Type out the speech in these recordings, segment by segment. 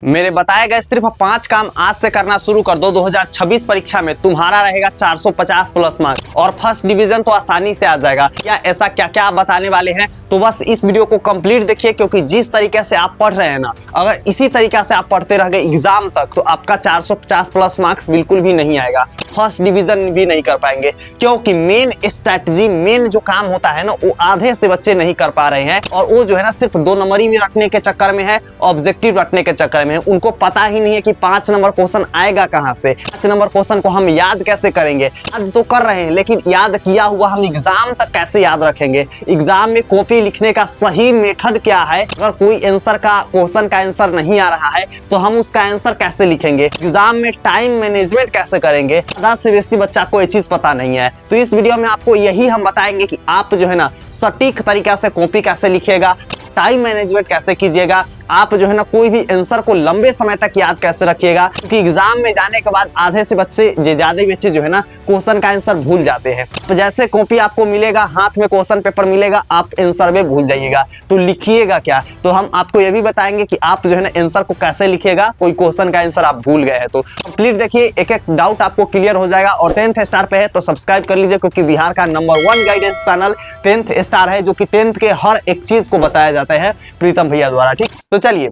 मेरे बताए गए सिर्फ 5 काम आज से करना शुरू कर दो। 2026 परीक्षा में तुम्हारा रहेगा 450 प्लस मार्क्स और फर्स्ट डिवीजन तो आसानी से आ जाएगा। या ऐसा क्या क्या आप बताने वाले हैं, तो बस इस वीडियो को कंप्लीट देखिए, क्योंकि जिस तरीके से आप पढ़ रहे हैं ना, अगर इसी तरीके से आप पढ़ते रह गए एग्जाम तक तो आपका 450 प्लस मार्क्स बिल्कुल भी नहीं आएगा, फर्स्ट डिवीजन भी नहीं कर पाएंगे। क्योंकि मेन स्ट्रैटेजी, मेन जो काम होता है ना, वो आधे से बच्चे नहीं कर पा रहे हैं और वो जो है ना सिर्फ 2 नंबर ही में रखने के चक्कर में है, ऑब्जेक्टिव रखने के चक्कर में है। उनको पता ही नहीं है कि 5 नंबर क्वेश्चन आएगा कहां से, 5 नंबर क्वेश्चन को हम याद कैसे करेंगे। याद तो कर रहे हैं, लेकिन याद किया हुआ हम एग्जाम तक कैसे याद रखेंगे, एग्जाम में कॉपी लिखने का सही मेथड क्या है। अगर कोई आंसर का क्वेश्चन का आंसर नहीं आ रहा है तो हम उसका आंसर कैसे लिखेंगे, एग्जाम में टाइम मैनेजमेंट कैसे करेंगे, आधा से बेसी बच्चा को ये चीज पता नहीं है। तो इस वीडियो में आपको यही हम बताएंगे कि आप जो है ना सटीक तरीका से कॉपी कैसे लिखिएगा, टाइम मैनेजमेंट कैसे कीजिएगा, आप जो है ना कोई भी आंसर को लंबे समय तक याद कैसे रखिएगा। क्योंकि एग्जाम में जाने के बाद आधे से बच्चे, ज्यादा बच्चे जो है ना क्वेश्चन का आंसर भूल जाते हैं। तो जैसे कॉपी आपको मिलेगा, हाथ में क्वेश्चन पेपर मिलेगा, आप आंसर में भूल जाइएगा, तो लिखिएगा क्या। तो हम आपको ये भी बताएंगे कि आप जो है ना आंसर को कैसे लिखिएगा, कोई क्वेश्चन का आंसर आप भूल गए हैं तो कंप्लीट देखिए, एक एक डाउट आपको क्लियर हो जाएगा। और 10th स्टार पे है तो सब्सक्राइब कर लीजिए, क्योंकि बिहार का number 1 guidance channel 10th star है, जो कि 10th के हर एक चीज को बताया जाता है प्रीतम भैया द्वारा। ठीक, तो चलिए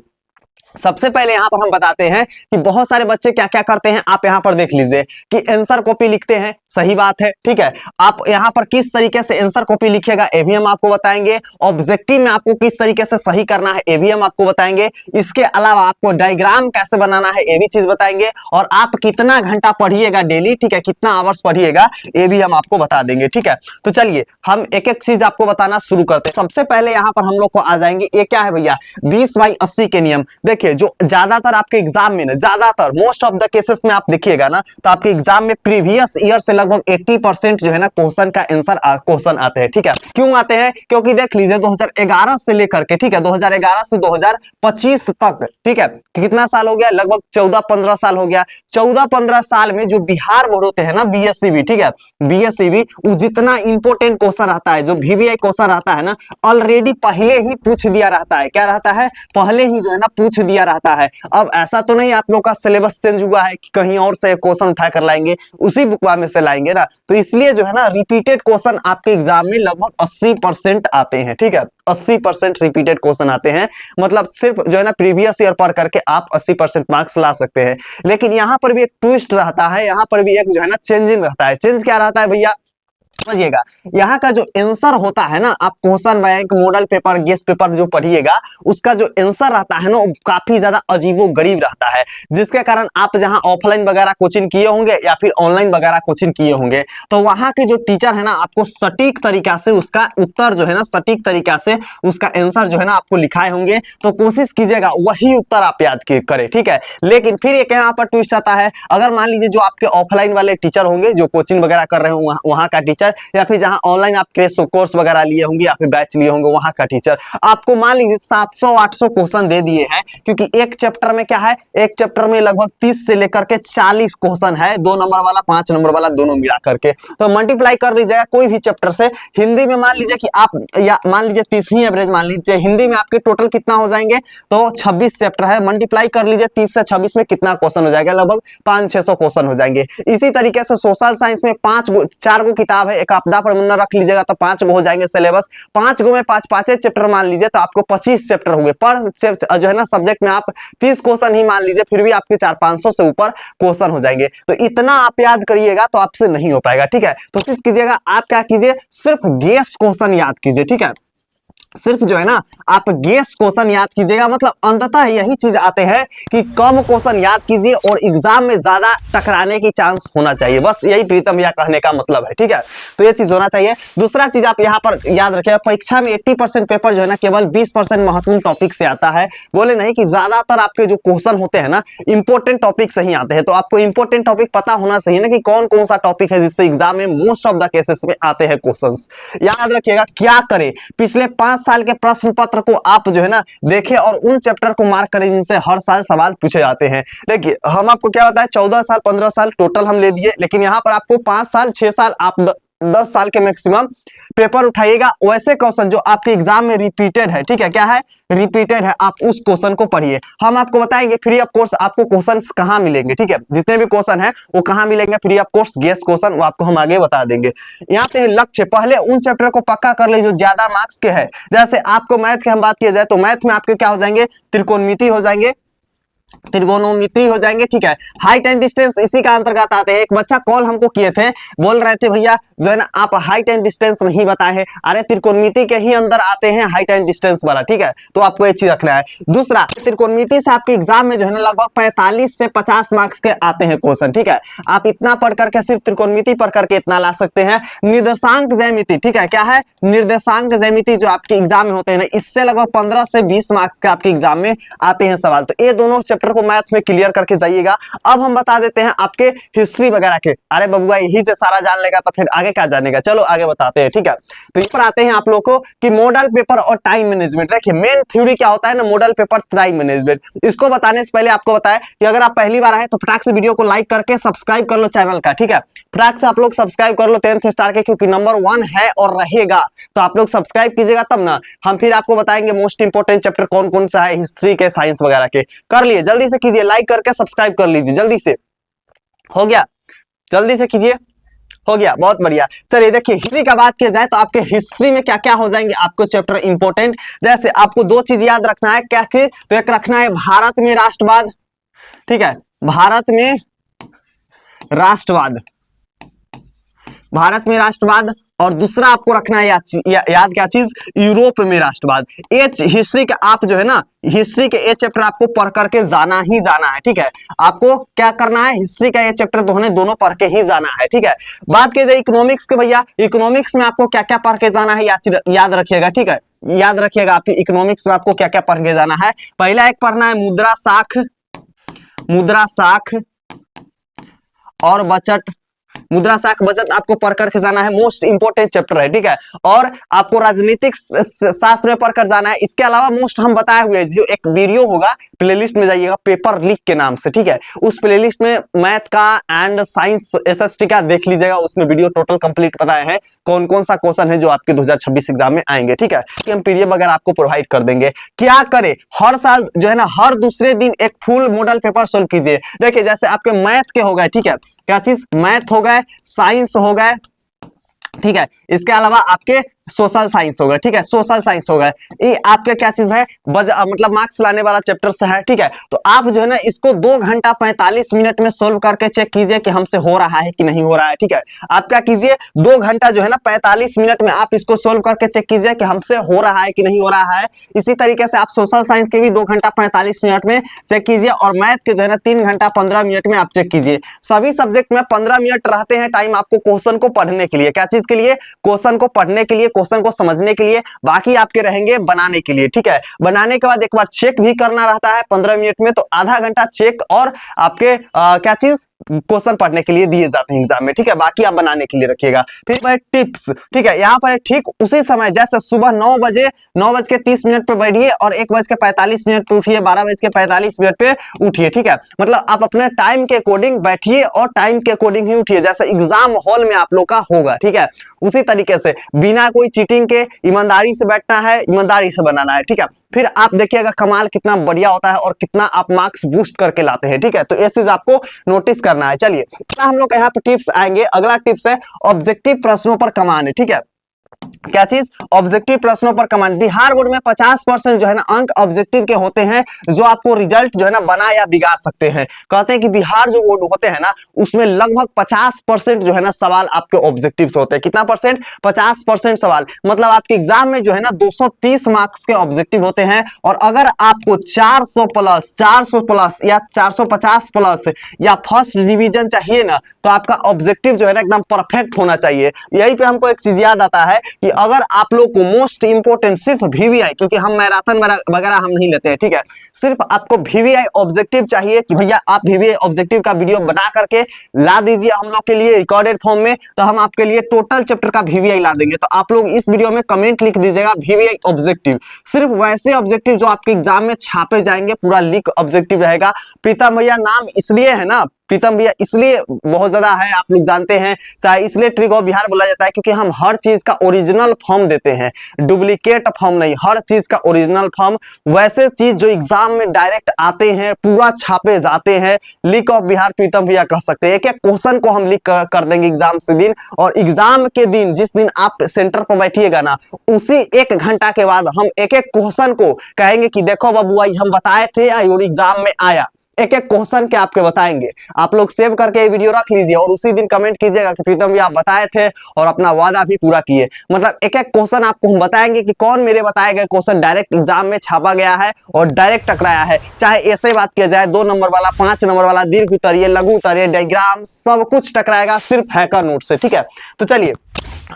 सबसे पहले यहां पर हम बताते हैं कि बहुत सारे बच्चे क्या क्या करते हैं। आप यहां पर देख लीजिए कि आंसर कॉपी लिखते हैं, सही बात है, ठीक है। आप यहां पर किस तरीके से आंसर कॉपी लिखिएगा ये भी हम आपको बताएंगे। ऑब्जेक्टिव में आपको किस तरीके से सही करना है ये भी हम आपको बताएंगे। इसके अलावा आपको डायग्राम कैसे बनाना है ये भी चीज बताएंगे। और आप कितना घंटा पढ़िएगा डेली, ठीक है, कितना आवर्स पढ़िएगा ये भी हम आपको बता देंगे, ठीक है। तो चलिए हम एक एक चीज आपको बताना शुरू करते हैं। सबसे पहले यहां पर हम लोग को आ जाएंगे, ये क्या है भैया, 20/80 के नियम। देखिए जो ज्यादातर आपके एग्जाम में ना, ज्यादातर मोस्ट ऑफ द केसेस में आप देखिएगा ना, तो आपके एग्जाम में प्रीवियस ईयर से लगभग 80% जो है ना क्वेश्चन का आंसर क्वेश्चन आते हैं, ठीक है। क्यों आते हैं, क्योंकि देख लीजिए 2011 से लेकर के, ठीक है, 2011 से 2025 तक, ठीक है, कितना साल हो गया, लगभग 14-15 साल हो गया। 14-15 साल में जो बिहार बोर्ड होते हैं ना, बीएससीबी, ठीक है, बीएससीबी, वो जितना इंपोर्टेंट क्वेश्चन रहता है, जो वीवीआई क्वेश्चन रहता है ना, ऑलरेडी पहले ही पूछ दिया रहता है। क्या रहता है, पहले ही जो है ना पूछ दिया रहता है। अब ऐसा तो नहीं आप लोग का सिलेबस चेंज हुआ है कि कहीं और से क्वेश्चन उठा कर लाएंगे, उसी बुकवा में से लाएंगे ना, तो इसलिए जो है ना रिपीटेड क्वेश्चन आपके एग्जाम में लगभग 80% आते हैं, ठीक है, 80% रिपीटेड क्वेश्चन आते हैं। मतलब सिर्फ जो है ना प्रीवियस ईयर पढ़ करके आप 80% मार्क्स ला सकते हैं। लेकिन यहाँ पर भी एक ट्विस्ट रहता है, यहाँ पर भी एक जो है ना चेंजिंग रहता है। चेंज क्या रहता है भैया, समझिएगा, यहाँ का जो आंसर होता है ना, आप question bank, model paper, guess paper जो पढ़िएगा, उसका जो आंसर रहता है ना, वो काफी ज्यादा अजीबो गरीब रहता है। जिसके कारण आप जहां ऑफलाइन वगैरह कोचिंग किए होंगे या फिर ऑनलाइन वगैरह कोचिंग किए होंगे, तो वहां के जो टीचर है ना, आपको सटीक तरीका से उसका उत्तर जो है ना, सटीक तरीका से उसका आंसर जो है ना आपको लिखाए होंगे। तो कोशिश कीजिएगा वही उत्तर आप याद करें, ठीक है। लेकिन फिर एक यहाँ पर ट्विस्ट आता है, अगर मान लीजिए जो आपके ऑफलाइन वाले टीचर होंगे, जो कोचिंग वगैरह कर रहे हो वहां का टीचर, या फिर जहां ऑनलाइन आप कोर्स वगैरह लिए होंगे या फिर बैच लिए होंगे, वहां का टीचर आपको मान लीजिए 700-800 क्वेश्चन दे दिए हैं। क्योंकि एक चैप्टर में क्या है, एक चैप्टर में लगभग 30 से लेकर के 40 क्वेश्चन है, 2 नंबर वाला, 5 नंबर वाला, दोनों मिला करके। तो मल्टीप्लाई कर लीजिएगा कोई भी चैप्टर से। हिंदी में मान लीजिए कि आप, या मान लीजिए 30 ही एवरेज मान लीजिए, हिंदी में आपके टोटल कितना हो जाएंगे, तो 26 चैप्टर है, मल्टीप्लाई कर लीजिए 30 से 26 में कितना क्वेश्चन हो जाएगा, लगभग 500-600 क्वेश्चन हो जाएंगे। इसी तरीके से सोशल साइंस में 4 गो किताब है, एक आपदा प्रबंधन रख लीजिएगा तो 5 गो हो जाएंगे सिलेबस। 5 गो में 5 चैप्टर मान लीजिए तो आपको 25 चैप्टर हो गए। पर जो है ना सब्जेक्ट में आप 30 क्वेश्चन ही मान लीजिए, फिर भी आपके 400-500 से ऊपर क्वेश्चन हो जाएंगे। तो इतना आप याद करिएगा तो आपसे नहीं हो पाएगा, ठीक है। तो कोशिश कीजिएगा, आप क्या कीजिए, सिर्फ गेस क्वेश्चन याद कीजिए, ठीक है, सिर्फ जो है ना आप गेस क्वेश्चन याद कीजिएगा। मतलब अंततः यही चीज आते हैं कि कम क्वेश्चन याद कीजिए और एग्जाम में ज्यादा टकराने की चांस होना चाहिए, बस यही प्रीतम भैया कहने का मतलब है, ठीक है। तो ये चीज होना चाहिए। दूसरा चीज आप यहाँ पर याद रखिएगा, परीक्षा में 80% पेपर जो है ना केवल 20% महत्वपूर्ण टॉपिक से आता है। बोले नहीं कि ज्यादातर आपके जो क्वेश्चन होते हैं ना इंपॉर्टेंट टॉपिक से ही आते हैं। तो आपको इंपॉर्टेंट टॉपिक पता होना चाहिए ना कि कौन कौन सा टॉपिक है जिससे एग्जाम में मोस्ट ऑफ द केसेस में आते हैं क्वेश्चंस। याद रखिएगा, क्या करें, पिछले 5 साल के प्रश्न पत्र को आप जो है ना देखें और उन चैप्टर को मार्क करें जिनसे हर साल सवाल पूछे जाते हैं। देखिए हम आपको क्या बताया, 14 साल 15 साल टोटल हम ले दिए, लेकिन यहाँ पर आपको 5 साल 6 साल आप 10 साल के मैक्सिमम पेपर उठाइएगा। वैसे क्वेश्चन जो आपके एग्जाम में रिपीटेड है, ठीक है, क्या है, रिपीटेड है, आप उस क्वेश्चन को पढ़िए। हम आपको बताएंगे फ्री ऑफ कोर्स आपको क्वेश्चंस कहाँ मिलेंगे, ठीक है, जितने भी क्वेश्चन है वो कहाँ मिलेंगे free of course, guess question, वो आपको हम आगे बता देंगे। यहाँ पे लक्ष्य, पहले उन चैप्टर को पक्का कर ले जो ज्यादा मार्क्स के है। जैसे आपको मैथ की हम बात किया जाए तो मैथ में आपके क्या हो जाएंगे, त्रिकोणमिति हो जाएंगे, त्रिकोणमिति हो जाएंगे, ठीक है। हाइट एंड डिस्टेंस इसी का अंतर्गत आते हैं। एक बच्चा कॉल हमको किए थे, बोल रहे थे भैया जो है ना आप हाइट एंड डिस्टेंस नहीं बताए हैं। अरे त्रिकोणमिति के ही अंदर आते हैं हाइट एंड डिस्टेंस वाला, ठीक है, तो आपको एक चीज रखना है। दूसरा, त्रिकोणमिति से आपके एग्जाम में जो है ना लगभग 45 से 50 मार्क्स के आते हैं क्वेश्चन, ठीक है। आप इतना पढ़ करके, सिर्फ त्रिकोणमिति पढ़ करके इतना ला सकते हैं। निर्देशांक ज्यामिति, ठीक है, क्या है, निर्देशांक ज्यामिति जो आपके एग्जाम में होते हैं ना, इससे लगभग 15 से 20 मार्क्स के आपके एग्जाम में आते हैं सवाल। तो ये दोनों चैप्टर को मैथ में क्लियर करके जाइएगा। अब हम बता देते हैं आपके हिस्ट्री वगैरह के। अरे बबुआ यही से सारा जान लेगा तो फिर आगे क्या जानेगा, चलो आगे बताते हैं, ठीक है। तो यहाँ पर आते हैं आप लोगों को कि मॉडल पेपर और टाइम मैनेजमेंट। देखिए मेन थ्योरी क्या होता है ना, मॉडल पेपर टाइम मैनेजमेंट। इसको बताने से पहले आपको बताया कि अगर आप पहली बार आए तो फटाक से वीडियो को लाइक करके सब्सक्राइब कर लो चैनल का, ठीक है, फटाक से आप लोग सब्सक्राइब कर लो 10th स्टार के, क्योंकि नंबर 1 है और रहेगा। तो आप लोग सब्सक्राइब कीजिएगा तब ना हम फिर आपको बताएंगे मोस्ट इंपोर्टेंट चैप्टर कौन कौन सा है, हिस्ट्री के, साइंस वगैरह के। कर लिए, जल्दी से कीजिए, लाइक करके सब्सक्राइब कर लीजिए, जल्दी से। हो गया, जल्दी से कीजिए, हो गया, बहुत बढ़िया। चलिए देखिए हिस्ट्री का बात किया जाए तो आपके हिस्ट्री में क्या क्या हो जाएंगे आपको चैप्टर इंपोर्टेंट। जैसे आपको 2 चीज याद रखना है, क्या चीज, तो एक रखना है भारत में राष्ट्रवाद, ठीक है, भारत में राष्ट्रवाद, भारत में राष्ट्रवाद। और दूसरा आपको रखना है याद क्या चीज, यूरोप में राष्ट्रवाद। ये हिस्ट्री का आप जो है ना, हिस्ट्री के ये चैप्टर आपको पढ़ करके जाना ही जाना है, ठीक है। आपको क्या करना है, हिस्ट्री का ये चैप्टर दोनों पढ़ के ही जाना है, ठीक है। बात की जाए इकोनॉमिक्स के, भैया इकोनॉमिक्स में आपको क्या क्या पढ़ के जाना है याद रखिएगा, ठीक है, याद रखिएगा। आप इकोनॉमिक्स में आपको क्या क्या पढ़ के जाना है। पहला एक पढ़ना है मुद्रा साख, मुद्रा साख और बजट, मुद्रा साख बचत आपको पढ़ करके जाना है, मोस्ट इंपोर्टेंट चैप्टर है, ठीक है। और आपको राजनीतिक शास्त्र में पढ़कर जाना है। इसके अलावा मोस्ट हम बताए हुए जो एक वीडियो होगा, प्लेलिस्ट में जाइएगा पेपर लीक के नाम से, ठीक है, उस प्लेलिस्ट में मैथ का एंड साइंस एसएसटी का देख लीजिएगा, उसमें वीडियो टोटल कंप्लीट बताए हैं कौन कौन सा क्वेश्चन है जो आपके 2026 एग्जाम में आएंगे, ठीक है। कि हम पीडीएफ वगैरह आपको प्रोवाइड कर देंगे। क्या करे, हर साल जो है ना हर दूसरे दिन एक फुल मॉडल पेपर सोल्व कीजिए। देखिए जैसे आपके मैथ के हो गए, ठीक है, क्या चीज, मैथ हो गए, साइंस हो गए, ठीक है, इसके अलावा आपके सोशल साइंस हो गए, ठीक है, सोशल साइंस हो गए, ये आपके क्या चीज है, मतलब मार्क्स लाने वाला चैप्टर से है, ठीक है। तो आप जो है ना इसको 2 घंटा 45 मिनट में सोल्व करके चेक कीजिए कि हमसे हो रहा है कि नहीं हो रहा है, ठीक है। आप क्या कीजिए, 2 घंटा जो है ना 45 मिनट में आप इसको सोल्व करके चेक कीजिए कि हमसे हो रहा है कि नहीं हो रहा है। इसी तरीके से आप सोशल साइंस के भी 2 घंटा 45 मिनट में चेक कीजिए, और मैथ के जो है ना 3 घंटा 15 मिनट में आप चेक कीजिए। सभी सब्जेक्ट में 15 मिनट रहते हैं टाइम आपको क्वेश्चन को पढ़ने के लिए। क्या चीज के लिए, क्वेश्चन को पढ़ने के लिए, क्वेश्चन को समझने के लिए, बाकी आपके रहेंगे बनाने के लिए, ठीक है। बनाने के बाद एक बार चेक भी करना रहता है 15 मिनट में, तो आधा घंटा चेक और आपके क्या चीज, क्वेश्चन पढ़ने के लिए दिए जाते हैं एग्जाम में, ठीक है। बाकी आप बनाने के लिए रखिएगा। फिर भाई टिप्स, ठीक है, यहाँ पर ठीक उसी समय जैसे सुबह 9 बजे 9:30 पे बैठिए और 1:45 पे उठिए, 12:45 पे उठिए, ठीक है। मतलब आप अपने टाइम के अकॉर्डिंग बैठिए और टाइम के अकॉर्डिंग ही उठिए, जैसे एग्जाम हॉल में आप लोग का होगा, ठीक है। उसी तरीके से बिना कोई चीटिंग के ईमानदारी से बैठना है, ईमानदारी से बनाना है, ठीक है। फिर आप देखिएगा कमाल कितना बढ़िया होता है और कितना आप मार्क्स बूस्ट करके लाते हैं, ठीक है। तो ये चीज आपको नोटिस करना है। चलिए हम लोग यहाँ पे टिप्स आएंगे। अगला टिप्स है ऑब्जेक्टिव प्रश्नों पर कमांड, ठीक है। क्या चीज, ऑब्जेक्टिव प्रश्नों पर कमांड। बिहार बोर्ड में 50% जो है ना अंक ऑब्जेक्टिव के होते हैं, जो आपको रिजल्ट जो है ना बना या बिगाड़ सकते हैं। कहते हैं कि बिहार जो बोर्ड होते हैं ना उसमें लगभग 50% जो है ना सवाल आपके ऑब्जेक्टिव से होते हैं। कितना परसेंट, 50% सवाल, मतलब आपके एग्जाम में जो है ना 230 मार्क्स के ऑब्जेक्टिव होते हैं। और अगर आपको 400 प्लस या 450 प्लस या फर्स्ट डिवीजन चाहिए ना, तो आपका ऑब्जेक्टिव जो है ना एकदम परफेक्ट होना चाहिए। यही पे हमको एक चीज याद आता है कि अगर आप लोग को मोस्ट इंपोर्टेंट सिर्फ वीवीआई, क्योंकि हम मैराथन वगैरह हम नहीं लेते हैं, ठीक है, सिर्फ आपको वीवीआई ऑब्जेक्टिव चाहिए कि भैया आप वीवीआई ऑब्जेक्टिव का वीडियो बना करके ला दीजिए हम लोग के लिए रिकॉर्डेड फॉर्म में, तो हम आपके लिए टोटल चैप्टर का वीवीआई ला देंगे। तो आप लोग इस वीडियो में कमेंट लिख दीजिएगा वीवीआई ऑब्जेक्टिव, सिर्फ वैसे ऑब्जेक्टिव जो आपके एग्जाम में छापे जाएंगे, पूरा लीक ऑब्जेक्टिव रहेगा। प्रीतम भैया नाम इसलिए है ना प्रीतम भैया इसलिए बहुत ज्यादा है, आप लोग जानते हैं, चाहे इसलिए ट्रिक ऑफ बिहार बोला जाता है क्योंकि हम हर चीज का ओरिजिनल फॉर्म देते हैं, डुप्लीकेट फॉर्म नहीं, हर चीज का ओरिजिनल फॉर्म। वैसे चीज जो एग्जाम में डायरेक्ट आते हैं, पूरा छापे जाते हैं, लीक ऑफ बिहार प्रीतम भैया कह सकते हैं। एक एक क्वेश्चन को हम लीक कर देंगे एग्जाम से दिन, और एग्जाम के दिन जिस दिन आप सेंटर पर बैठिएगा ना, उसी 1 घंटा के बाद हम एक एक क्वेश्चन को कहेंगे कि देखो बाबू आई हम बताए थे और एग्जाम में आया, एक एक क्वेश्चन के आपके बताएंगे। आप लोग सेव करके ये वीडियो रख लीजिए और उसी दिन कमेंट कीजिएगा कि प्रीतम भैया आप बताए थे और अपना वादा भी पूरा किए। मतलब एक एक क्वेश्चन आपको हम बताएंगे कि कौन मेरे बताए गए क्वेश्चन डायरेक्ट एग्जाम में छापा गया है और डायरेक्ट टकराया है। चाहे ऐसे बात किया जाए, 2 नंबर वाला, 5 नंबर वाला, दीर्घ उतरिए, लघु उतरिए, डायग्राम, सब कुछ टकराएगा सिर्फ हैकर नोट से। ठीक है, तो चलिए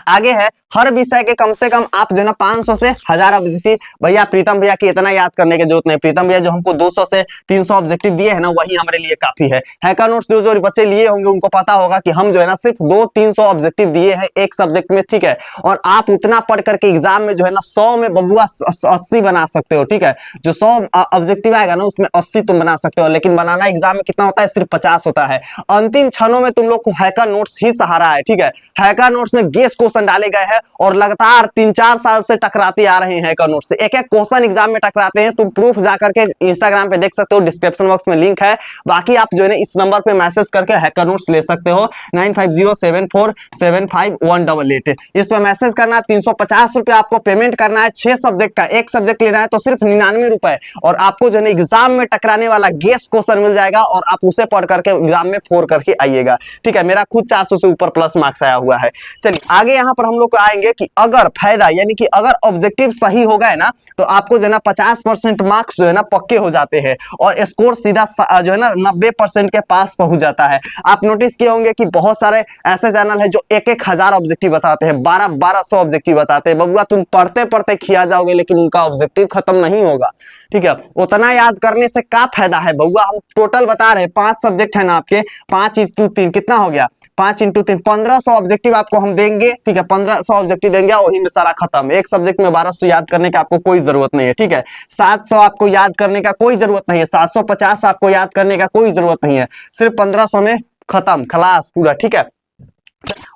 आगे है, हर विषय के कम से कम आप जो है ना 500 से 1000 ऑब्जेक्टिव। भैया प्रीतम भैया की इतना याद करने की जरूरत नहीं, प्रीतम भैया जो हमको 200 से 300 ऑब्जेक्टिव दिए हैं ना, वही हमारे लिए काफी है। हैकर नोट्स जो बच्चे लिए होंगे उनको पता होगा कि हम जो है ना सिर्फ 200-300 ऑब्जेक्टिव दिए हैं एक सब्जेक्ट में। ठीक है, और आप उतना पढ़ करके एग्जाम में जो है ना 100 में बबुआ 80 बना सकते हो। ठीक है, जो 100 ऑब्जेक्टिव आएगा ना उसमें 80 तुम बना सकते हो, लेकिन बनाना एग्जाम में कितना होता है, सिर्फ 50 होता है। अंतिम क्षणों में तुम लोग को हैकर नोट्स ही सहारा है। ठीक है, हैकर नोट्स में गेस क्वेश्चन डाले गए हैं और लगातार 3-4 साल से टकराते आ रहे हैं हैकर नोट्स से, एक एक क्वेश्चन एग्जाम में टकराते हैं। तुम प्रूफ जाकर के इंस्टाग्राम पे देख सकते हो, डिस्क्रिप्शन बॉक्स में लिंक है। बाकी आप जो है इस नंबर पे मैसेज करके हैकर नोट्स ले सकते हो, 9507475188। इस पे मैसेज करना, 350 रुपए आपको पेमेंट करना है। 6 सब्जेक्ट का, एक सब्जेक्ट लेना है तो सिर्फ 99 रुपए, और आपको जो है एग्जाम में टकराने वाला गेस क्वेश्चन मिल जाएगा और आप उसे पढ़ करके एग्जाम में 4 करके आइएगा। ठीक है, मेरा खुद 400 से ऊपर प्लस मार्क्स आया हुआ है। चलिए आगे यहाँ पर हम लोग आएंगे कि अगर फायदा, यानी कि अगर ऑब्जेक्टिव सही हो गए ना तो आपको जो है ना 50% मार्क्स जो है ना पक्के हो जाते हैं और स्कोर सीधा जो है ना 90% के पास पहुंच जाता है। आप नोटिस किए होंगे कि बहुत सारे ऐसे चैनल है जो 1-1 हजार ऑब्जेक्टिव बताते हैं, 1200 ऑब्जेक्टिव बताते हैं। बबुआ तुम पढ़ते पढ़ते खिया जाओगे लेकिन उनका ऑब्जेक्टिव खत्म नहीं होगा। ठीक है, उतना याद करने से क्या फायदा है बबुआ। हम टोटल बता रहे हैं 5 सब्जेक्ट है ना आपके, 5 × 3 कितना हो गया, 5 × 3 1500 ऑब्जेक्टिव आपको हम देंगे। ठीक है, 1500 ऑब्जेक्टिव देंगे, वही में सारा खत्म। एक सब्जेक्ट में 1200 याद करने का आपको कोई जरूरत नहीं है। ठीक है, 700 आपको याद करने का कोई जरूरत नहीं है, 750 आपको याद करने का कोई जरूरत नहीं है, सिर्फ 1500 में खत्म, खलास पूरा। ठीक है,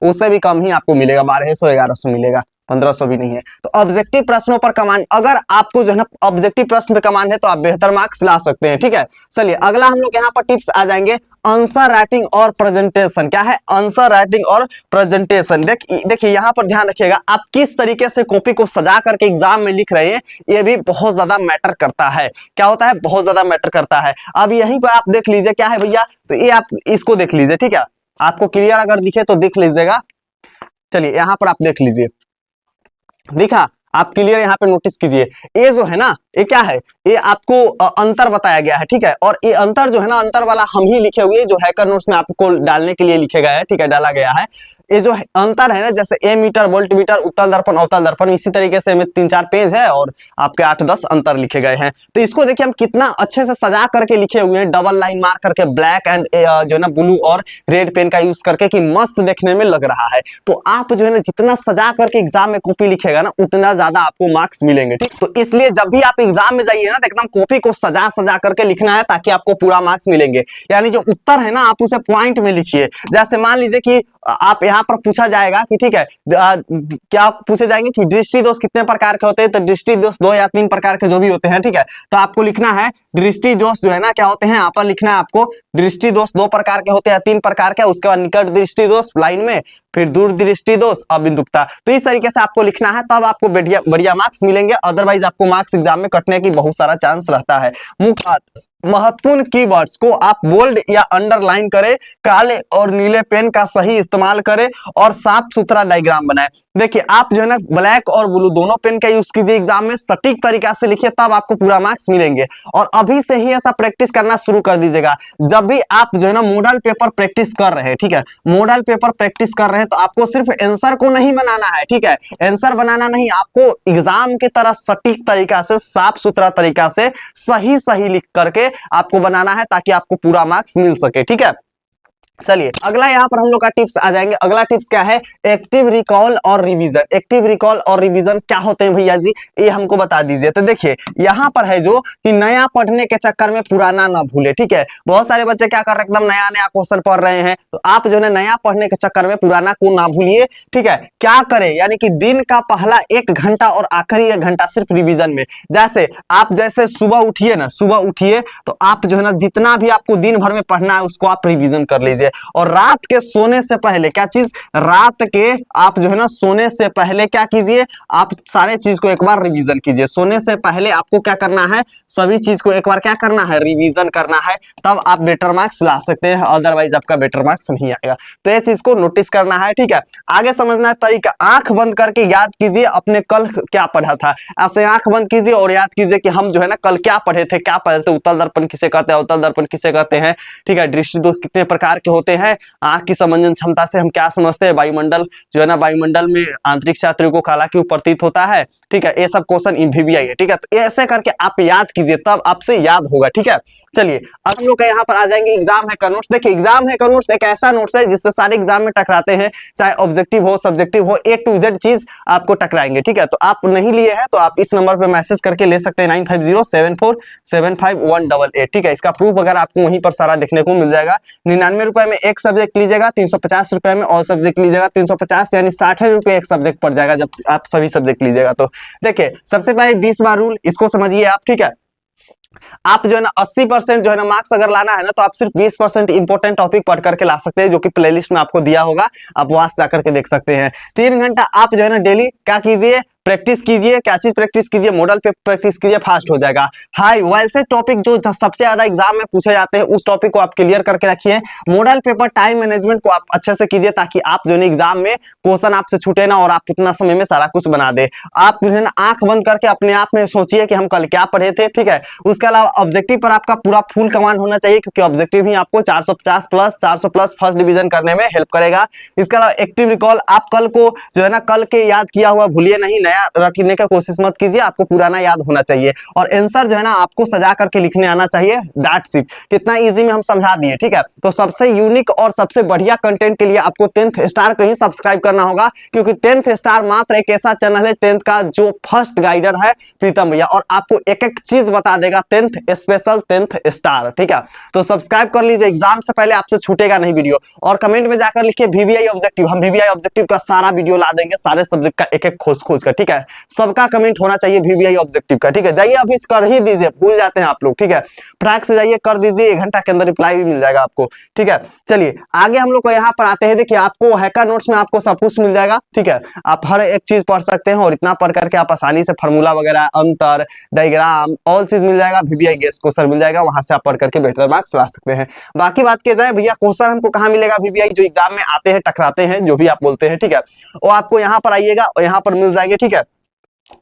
उससे भी कम ही आपको मिलेगा, 1200-1100 मिलेगा, 1500 भी नहीं है। तो ऑब्जेक्टिव प्रश्नों पर कमांड, अगर आपको जो है ना ऑब्जेक्टिव प्रश्न पे कमांड है तो आप बेहतर मार्क्स ला सकते हैं। ठीक है, चलिए अगला हम लोग यहाँ पर टिप्स आ जाएंगे, आंसर राइटिंग और प्रेजेंटेशन। क्या है, आंसर राइटिंग और प्रेजेंटेशन। देखिए यहाँ पर ध्यान रखिएगा, आप किस तरीके से कॉपी को सजा करके एग्जाम में लिख रहे हैं, ये भी बहुत ज्यादा मैटर करता है। क्या होता है, बहुत ज्यादा मैटर करता है। अब यहीं पर आप देख लीजिए क्या है भैया, तो ये आप इसको देख लीजिए। ठीक है, आपको क्लियर अगर दिखे तो देख लीजिएगा। चलिए यहाँ पर आप देख लीजिए, दिखा, आप क्लियर यहाँ पे नोटिस कीजिए। ये जो है ना, ये क्या है, ये आपको अंतर बताया गया है। ठीक है, और ये अंतर जो है ना, अंतर वाला हम ही लिखे हुए, जो हैकर नोट्स में आपको डालने के लिए लिखे गए हैं। ठीक है, डाला गया है। ये जो अंतर है ना, जैसे ए मीटर, वोल्ट मीटर, उत्तल दर्पण, अवतल दर्पण, इसी तरीके से 3-4 पेज है और आपके 8-10 अंतर लिखे गए हैं। तो इसको देखिए हम कितना अच्छे से सजा करके लिखे हुए हैं, डबल लाइन मार करके, ब्लैक एंड जो है ना ब्लू और रेड पेन का यूज करके, कि मस्त देखने में लग रहा है। तो आप जो है ना जितना सजा करके एग्जाम में कॉपी लिखेगा ना, उतना ज्यादा आपको मार्क्स मिलेंगे। ठीक, तो इसलिए जब भी आप एग्जाम में जाइए ना, तो एकदम कॉपी को सजा सजा करके लिखना है ताकि आपको पूरा मार्क्स मिलेंगे। यानी जो उत्तर है ना, आप उसे पॉइंट में लिखिए। जैसे मान लीजिए कि आप यहाँ पर पूछा जाएगा कि ठीक है, क्या पूछे जाएंगे कि दृष्टि दोष कितने प्रकार के होते हैं, तो दृष्टि दोष 2 या 3 प्रकार के जो भी होते हैं। ठीक है, तो आपको लिखना है दृष्टि दोष जो है ना क्या होते हैं, यहाँ पर लिखना है आपको दृष्टि दोष 2 प्रकार के होते हैं, 3 प्रकार के, उसके बाद निकट दृष्टि दोष लाइन में, फिर दूर दृष्टि दोष, अबिंदुकता। तो इस तरीके से आपको लिखना है, तब आपको बढ़िया मार्क्स मिलेंगे। अदरवाइज आपको मार्क्स एग्जाम में कटने की बहुत सारा चांस रहता है। मुख्य महत्वपूर्ण कीवर्ड्स को आप बोल्ड या अंडरलाइन करें, काले और नीले पेन का सही इस्तेमाल करें और साफ सुथरा डायग्राम बनाएं। देखिए आप जो है ना ब्लैक और ब्लू दोनों पेन का यूज कीजिए, एग्जाम में सटीक तरीका से लिखिए, तब आपको पूरा मार्क्स मिलेंगे। और अभी से ही ऐसा प्रैक्टिस करना शुरू कर दीजिएगा। जब भी आप जो है ना मॉडल पेपर प्रैक्टिस कर रहे हैं, ठीक है, मॉडल पेपर प्रैक्टिस कर रहे हैं, तो आपको सिर्फ आंसर को नहीं बनाना है। ठीक है, आंसर बनाना नहीं, आपको एग्जाम की तरह सटीक तरीका से, साफ सुथरा तरीका से, सही लिख करके आपको बनाना है ताकि आपको पूरा मार्क्स मिल सके। ठीक है, चलिए अगला यहाँ पर हम लोग का टिप्स आ जाएंगे। अगला टिप्स क्या है, एक्टिव रिकॉल और रिवीजन। एक्टिव रिकॉल और रिवीजन क्या होते हैं भैया जी, ये हमको बता दीजिए। तो देखिए यहाँ पर है जो कि नया पढ़ने के चक्कर में पुराना ना भूले, ठीक है। बहुत सारे बच्चे क्या कर रहे हैं, एकदम नया नया क्वेश्चन पढ़ रहे हैं, तो आप जो है नया पढ़ने के चक्कर में पुराना को ना भूलिए, ठीक है। क्या करें, यानी कि दिन का पहला 1 घंटा और आखिरी 1 घंटा सिर्फ रिवीजन में। जैसे सुबह उठिए ना, सुबह उठिए तो आप जो है ना जितना भी आपको दिन भर में पढ़ना है उसको आप रिवीजन कर लीजिए। और रात के सोने से पहले क्या चीज, रात के आप जो है ना सोने से पहले क्या कीजिए, आप सारे चीज को एक बार रिवीजन कीजिए। सोने से पहले आपको क्या करना है, सभी चीज को एक बार क्या करना है, रिवीजन करना है, तब आप बेटर मार्क्स ला सकते हैं, अदरवाइज आपका बेटर मार्क्स नहीं आएगा। तो ये चीज को नोटिस करना है, ठीक है। आगे समझना है तरीका, आंख बंद करके याद कीजिए अपने कल क्या पढ़ा था। ऐसे आंख बंद कीजिए और याद कीजिए कि हम जो है ना कल क्या पढ़े थे, क्या पढ़े थे। उत्तल दर्पण किसे कहते हैं, अवतल दर्पण किसे कहते हैं, ठीक है। दृष्टि दोष कितने प्रकार के होते हैं, आंख की समंजन क्षमता से हम क्या समझते हैं, वायुमंडल जो है ना, वायुमंडल में आंतरिक यात्रियों को काला क्यों प्रतीत होता है, ठीक है। ये सब क्वेश्चन ईवीआई है, ठीक है। तो ऐसे करके आप याद कीजिए, तब आपसे याद होगा, ठीक है। चलिए अब हम लोग यहाँ पर आ जाएंगे एग्जाम है का नोट्स। देखिए एग्जाम है का नोट्स एक ऐसा नोट्स है जिससे सारे एग्जाम में टकराते हैं, चाहे ऑब्जेक्टिव हो सब्जेक्टिव हो, A to Z चीज आपको टकराएंगे, ठीक है। तो आप नहीं लिए हैं तो आप इस नंबर पे मैसेज करके ले सकते हैं 9507475188, ठीक है। इसका प्रूफ वगैरह आपको वहीं पर सारा देखने को मिल जाएगा। 99 रुपए में एक सब्जेक्ट लीजिएगा, 350 रुपए में और सब्जेक्ट लीजिएगा, 350 यानी 60 रुपए एक सब्जेक्ट पड़ जाएगा जब आप सभी सब्जेक्ट लीजिएगा। तो देखिए सबसे पहले 20 बार रूल, इसको समझिए आप, ठीक है। आप जो है ना 80% जो है ना मार्क्स अगर लाना है ना, तो आप सिर्फ 20% इंपॉर्टेंट टॉपिक पढ़ करके ला सकते हैं, जो कि प्लेलिस्ट में आपको दिया होगा, आप वहां से जाकर के देख सकते हैं। 3 घंटा आप जो है ना डेली क्या कीजिए, प्रैक्टिस कीजिए। क्या चीज प्रैक्टिस कीजिए, मॉडल पे प्रैक्टिस कीजिए, फास्ट हो जाएगा। हाई वैसे टॉपिक जो सबसे ज्यादा एग्जाम में पूछे जाते हैं उस टॉपिक को आप क्लियर करके रखिए। मॉडल पेपर टाइम मैनेजमेंट को आप अच्छे से कीजिए, ताकि आप जो है एग्जाम में क्वेश्चन आपसे छूटे ना और आप उतना समय में सारा कुछ बना दे। आप जो है ना आंख बंद करके अपने आप में सोचिए कि हम कल क्या पढ़े थे, ठीक है। उसके अलावा ऑब्जेक्टिव पर आपका पूरा फुल कमांड होना चाहिए, क्योंकि ऑब्जेक्टिव ही आपको 450 प्लस 400 प्लस फर्स्ट डिवीजन करने में हेल्प करेगा। इसके अलावा एक्टिव रिकॉल, आप कल को जो है ना कल के याद किया हुआ भूलिए नहीं, नया रटने का कोशिश मत कीजिए, आपको पुराना याद होना चाहिए। और आंसर जो है ना आपको सजा करके लिखने आना चाहिए, डाट शीट कितना इजी में हम समझा दिए, ठीक है। तो सबसे यूनिक और सबसे बढ़िया कंटेंट के लिए आपको 10th स्टार को ही सब्सक्राइब करना होगा, क्योंकि 10th स्टार मात्र एक ऐसा चैनल है 10th का जो फर्स्ट गाइडर है प्रीतम भैया, और आपको एक एक चीज बता देगा 10th स्पेशल 10th स्टार, ठीक है। तो सब्सक्राइब कर लीजिए, एग्जाम से पहले आपसे छूटेगा नहीं वीडियो। और कमेंट में जाकर लिखिए वीवीआई ऑब्जेक्टिव, हम वीवीआई ऑब्जेक्टिव का सारा वीडियो ला देंगे, सारे सब्जेक्ट का एक एक खोज कर, ठीक है। सबका कमेंट होना चाहिए वीवीआई ऑब्जेक्टिव का, ठीक है। जाइए अभी कर ही दीजिए, भूल जाते हैं आप लोग, ठीक है। फटाक से जाइए कर दीजिए, 1 घंटा के अंदर रिप्लाई भी मिल जाएगा आपको, ठीक है। चलिए आगे हम लोग को यहाँ पर आते हैं। देखिए आपको हैकर नोट्स में आपको सब कुछ मिल जाएगा, ठीक है। आप हर एक चीज पढ़ सकते हैं और इतना पढ़ करके आप आसानी से फार्मूला वगैरह, अंतर, डायग्राम, ऑल चीज मिल जाएगा। वीवीआई गेस्ट क्वेश्चन मिल जाएगा, वहां से आप पढ़ करके बेहतर मार्क्स ला सकते हैं। बाकी बात की जाए भैया, क्वेश्चन हमको कहाँ मिलेगा, वीवीआई जो एग्जाम में आते हैं, टकराते हैं, जो भी आप बोलते हैं, ठीक है, वो आपको यहाँ पर आइएगा और यहाँ पर मिल जाएंगे, ठीक है।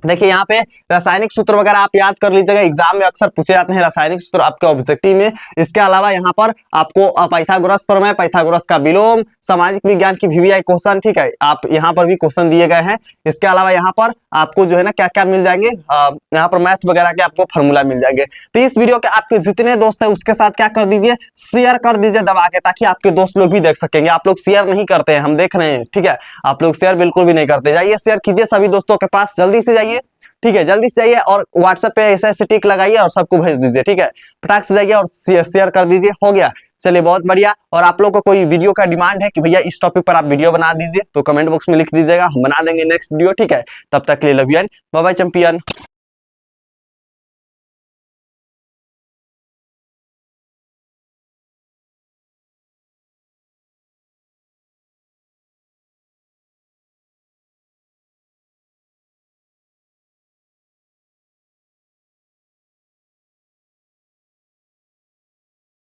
देखिए यहाँ पे रासायनिक सूत्र वगैरह आप याद कर लीजिएगा, एग्जाम में अक्सर पूछे जाते हैं रासायनिक सूत्र आपके ऑब्जेक्टिव में। इसके अलावा यहाँ पर आपको पाइथागोरस प्रमेय, पाइथागोरस का विलोम, सामाजिक विज्ञान की वीवीआई क्वेश्चन, ठीक है, आप यहाँ पर भी क्वेश्चन दिए गए हैं। इसके अलावा यहाँ पर आपको जो है ना क्या क्या मिल जाएंगे, यहाँ पर मैथ वगैरह के आपको फॉर्मूला मिल जाएंगे। तो इस वीडियो के आपके जितने दोस्त हैं उसके साथ क्या कर दीजिए, शेयर कर दीजिए दबा के, ताकि आपके दोस्त लोग भी देख सकेंगे। आप लोग शेयर नहीं करते हैं, हम देख रहे हैं, ठीक है। आप लोग शेयर बिल्कुल भी नहीं करते, जाइए शेयर कीजिए सभी दोस्तों के पास, जल्दी से जाइए, ठीक है, जल्दी से जाइए और व्हाट्सएप पे ऐसे टिक लगाइए और सबको भेज दीजिए, ठीक है। फटाक से जाइए और शेयर कर दीजिए, हो गया। चलिए बहुत बढ़िया। और आप लोगों को कोई वीडियो का डिमांड है कि भैया इस टॉपिक पर आप वीडियो बना दीजिए, तो कमेंट बॉक्स में लिख दीजिएगा, हम बना देंगे नेक्स्ट वीडियो, ठीक है। तब तक के लिए love you and bye bye champion.